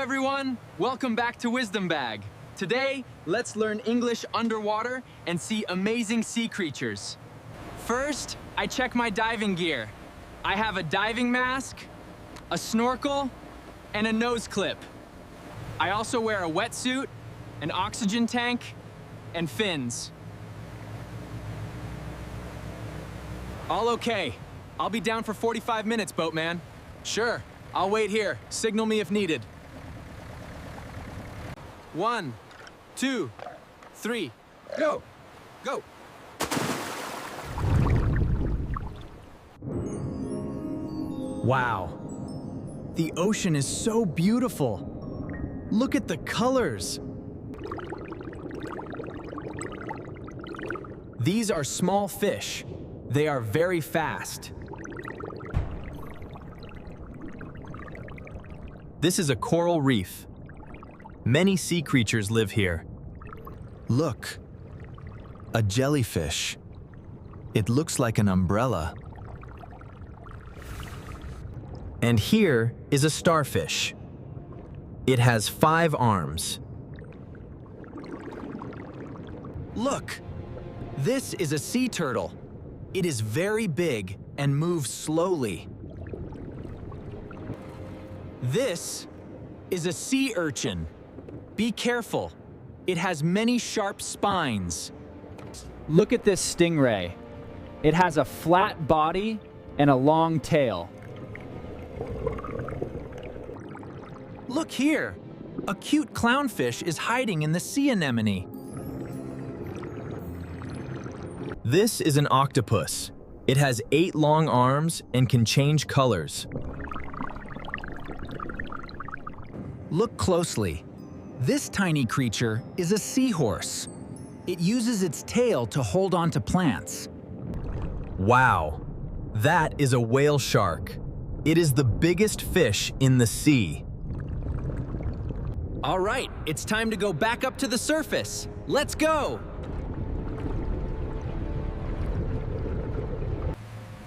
everyone! Welcome back to Wisdom Bag. Today, let's learn English underwater and see amazing sea creatures. First, I check my diving gear. I have a diving mask, a snorkel, and a nose clip. I also wear a wetsuit, an oxygen tank, and fins. All okay. I'll be down for 45 minutes, boatman. Sure, I'll wait here. Signal me if needed. 1, 2, 3, go! Go! Wow. The ocean is so beautiful. Look at the colors. These are small fish. They are very fast. This is a coral reef. Many sea creatures live here. Look, a jellyfish. It looks like an umbrella. And here is a starfish. It has 5 arms. Look, this is a sea turtle. It is very big and moves slowly. This is a sea urchin. Be careful. It has many sharp spines. Look at this stingray. It has a flat body and a long tail. Look here. A cute clownfish is hiding in the sea anemone. This is an octopus. It has 8 long arms and can change colors. Look closely. This tiny creature is a seahorse. It uses its tail to hold on to plants. Wow, that is a whale shark. It is the biggest fish in the sea. All right, it's time to go back up to the surface. Let's go!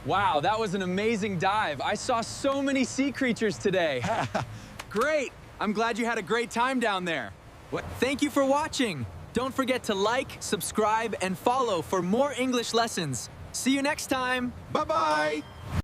Wow, that was an amazing dive. I saw so many sea creatures today. Great! I'm glad you had a great time down there. Thank you for watching. Don't forget to like, subscribe, and follow for more English lessons. See you next time. Bye-bye.